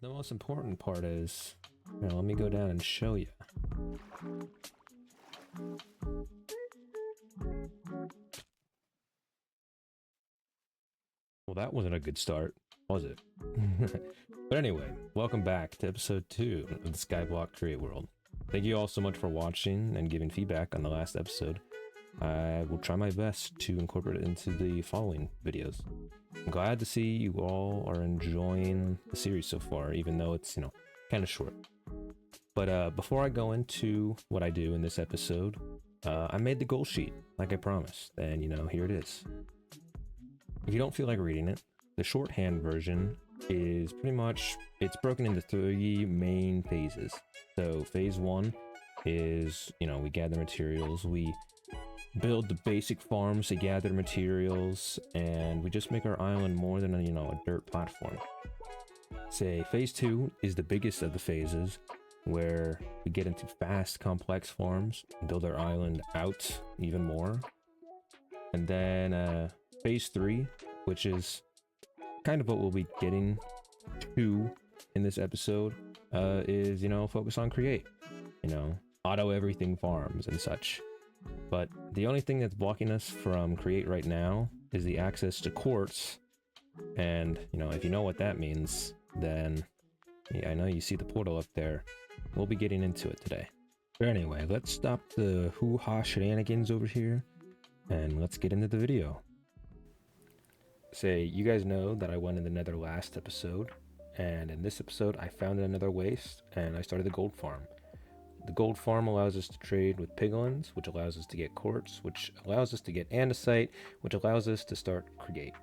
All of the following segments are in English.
But the most important part is, let me go down and show you. Well, that wasn't a good start, was it? But anyway, welcome back to episode 2 of the SKYBLOCK Create World. Thank you all so much for watching and giving feedback on the last episode. I will try my best to incorporate it into the following videos. I'm glad to see you all are enjoying the series so far, even though it's, kind of short. But before I go into what I do in this episode, I made the goal sheet, like I promised, and here it is. If you don't feel like reading it, the shorthand version is pretty much, it's broken into 3 main phases. So phase 1 is, we gather materials, we build the basic farms to gather materials, and we just make our island more than a dirt platform. Say phase 2 is the biggest of the phases, where we get into fast, complex farms, build our island out even more. And then phase 3, which is kind of what we'll be getting to in this episode, is, focus on create, auto everything farms and such. But the only thing that's blocking us from create right now is the access to quartz. And, if you know what that means, then yeah, I know you see the portal up there. We'll be getting into it today. But anyway, let's stop the hoo-ha shenanigans over here and let's get into the video. Say, you guys know that I went in the nether last episode, and in this episode I found another waste and I started the gold farm. The gold farm allows us to trade with piglins, which allows us to get quartz, which allows us to get andesite, which allows us to start create.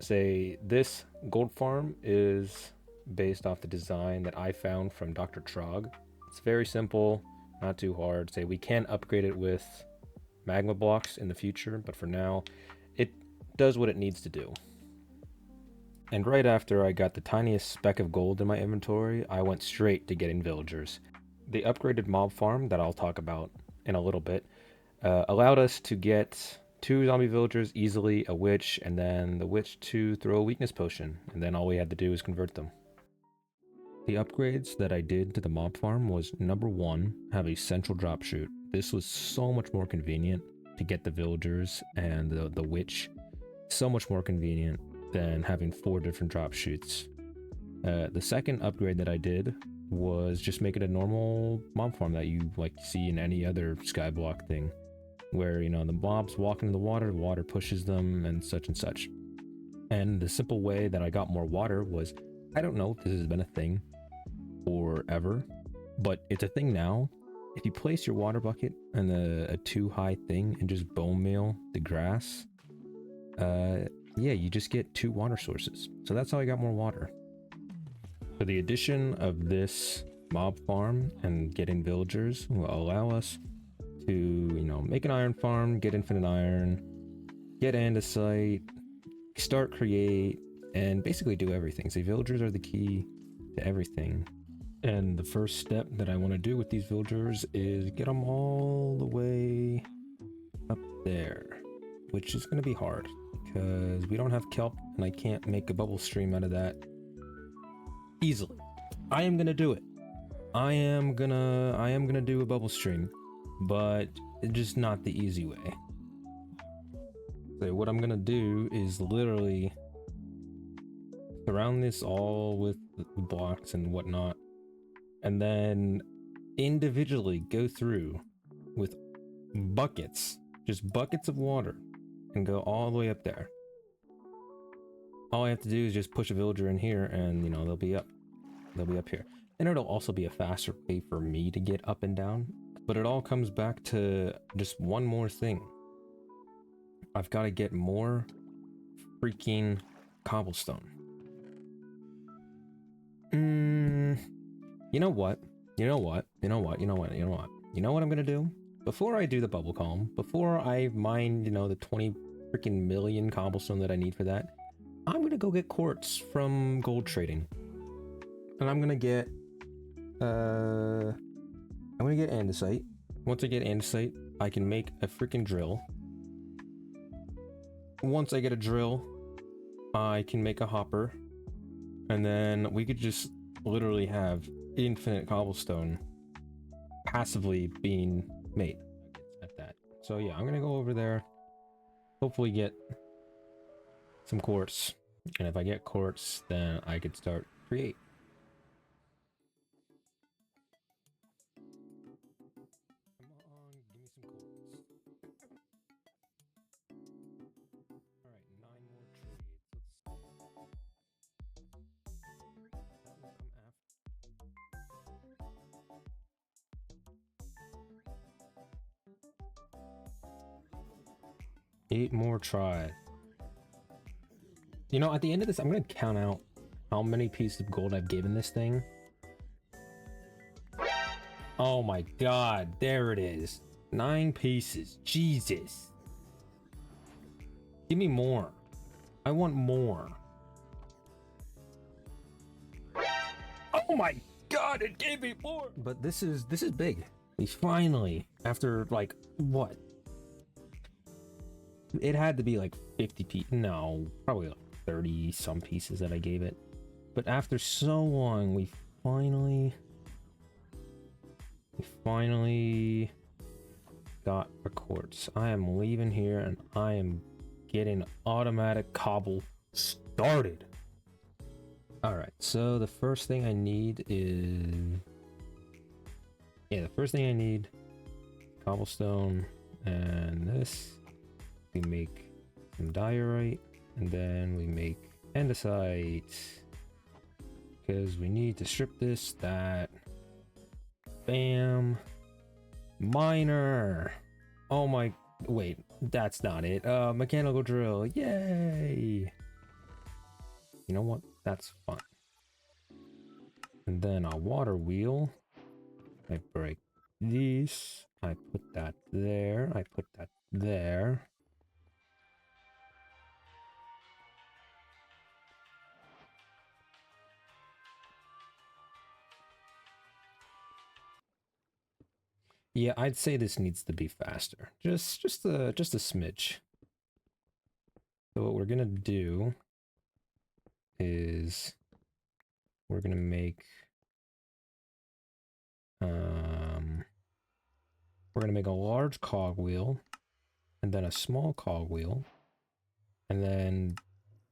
Say, this gold farm is based off the design that I found from Dr. Trog. It's very simple, not too hard. Say, we can upgrade it with magma blocks in the future, but for now, it does what it needs to do. And right after I got the tiniest speck of gold in my inventory, I went straight to getting villagers. The upgraded mob farm that I'll talk about in a little bit allowed us to get 2 zombie villagers easily, a witch, and then the witch to throw a weakness potion, and then all we had to do is convert them. The upgrades that I did to the mob farm was, number 1, have a central drop chute. This was so much more convenient to get the villagers and the witch. So much more convenient than having 4 different drop chutes. The second upgrade that I did was just make it a normal mob farm that you see in any other skyblock thing, where the mobs walk into the water pushes them and such and such. And the simple way that I got more water was, I don't know if this has been a thing forever, but it's a thing now. If you place your water bucket in a too high thing and just bone meal the grass, yeah, you just get 2 water sources. So that's how I got more water. So the addition of this mob farm and getting villagers will allow us to, make an iron farm, get infinite iron, get andesite, start create, and basically do everything. So villagers are the key to everything. And the first step that I want to do with these villagers is get them all the way up there, which is going to be hard because we don't have kelp and I can't make a bubble stream out of that easily. I am gonna do it. I am gonna do a bubble stream, but just not the easy way. So what I'm gonna do is literally surround this all with blocks and whatnot, and then individually go through with buckets, just buckets of water, and go all the way up there. All I have to do is just push a villager in here and they'll be up here. And it'll also be a faster way for me to get up and down, but it all comes back to just one more thing. I've got to get more freaking cobblestone. You know what I'm gonna do? Before I do the bubble column, before I mine, the 20 freaking million cobblestone that I need for that, I'm gonna go get quartz from gold trading. And I'm gonna get andesite. Once I get andesite, I can make a freaking drill. Once I get a drill, I can make a hopper. And then we could just literally have infinite cobblestone passively being made at that. So yeah, I'm gonna go over there, hopefully get some quartz, and if I get quartz, then I could start create. Come on, give me some quartz. All right, 9 more trades. That will come after. 8 more tries. You know, at the end of this, I'm gonna count out how many pieces of gold I've given this thing. Oh my god, there it is. 9 pieces. Jesus. Give me more. I want more. Oh my god, it gave me more. But this is big. We finally, after like what? It had to be like 50 pieces. No, probably like 30 some pieces that I gave it. But after so long, we finally got our quartz. I am leaving here and I am getting automatic cobble started. All right, so the first thing I need is, cobblestone, and this. We make some diorite, and then we make andesite, because we need to strip this, that. Bam. Miner. Oh my, wait, that's not it. Mechanical drill, yay. You know what, that's fun. And then a water wheel. I break these, I put that there, I put that there. Yeah, I'd say this needs to be faster. Just a smidge. So what we're gonna do is we're gonna make a large cogwheel, and then a small cogwheel, and then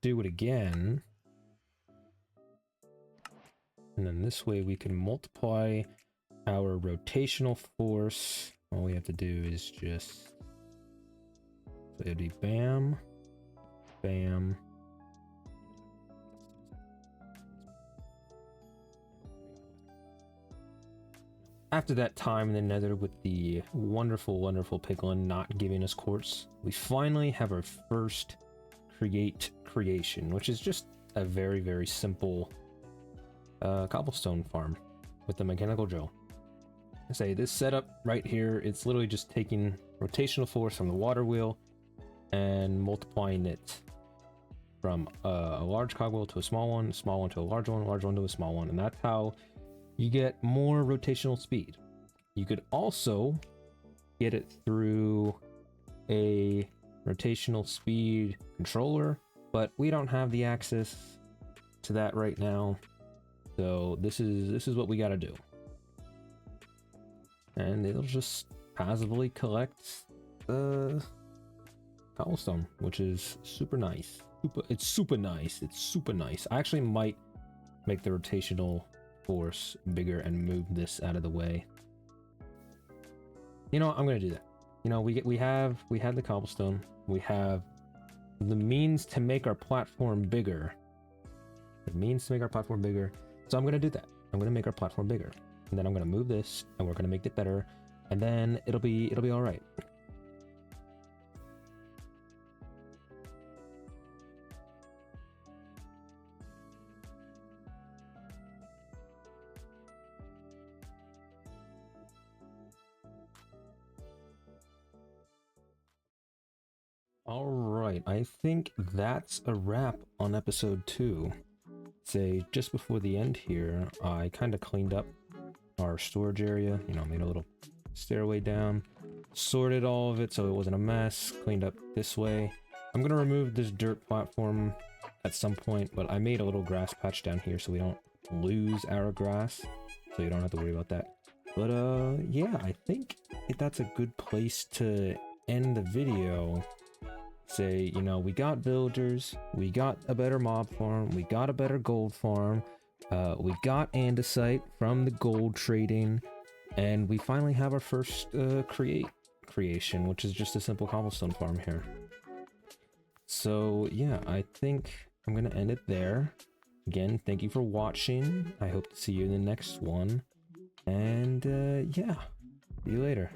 do it again. And then this way we can multiply our rotational force. All we have to do is just, so it'd be bam, bam. After that time in the nether with the wonderful, wonderful piglin not giving us quartz, we finally have our first creation, which is just a very, very simple cobblestone farm with the mechanical drill. I say this setup right here, it's literally just taking rotational force from the water wheel and multiplying it from a large cogwheel to a small one to a large one to a small one, and that's how you get more rotational speed. You could also get it through a rotational speed controller, but we don't have the access to that right now. So this is what we got to do. And it'll just passively collect the cobblestone, which is super nice. It's super nice. I actually might make the rotational force bigger and move this out of the way. You know what, I'm gonna do that. You know, we have the cobblestone, we have the means to make our platform bigger. So I'm gonna do that. I'm gonna make our platform bigger, and then I'm gonna move this, and we're gonna make it better, and then it'll be all right. All right, I think that's a wrap on episode 2. Say just before the end here, I kind of cleaned up our storage area, you know, made a little stairway down, sorted all of it so it wasn't a mess, cleaned up this way. I'm gonna remove this dirt platform at some point, but I made a little grass patch down here so we don't lose our grass, so you don't have to worry about that. But yeah, I think that's a good place to end the video. Say, you know, we got villagers, we got a better mob farm, we got a better gold farm, we got andesite from the gold trading, and we finally have our first creation, which is just a simple cobblestone farm here. So yeah, I think I'm gonna end it there. Again, thank you for watching. I hope to see you in the next one. And yeah, see you later.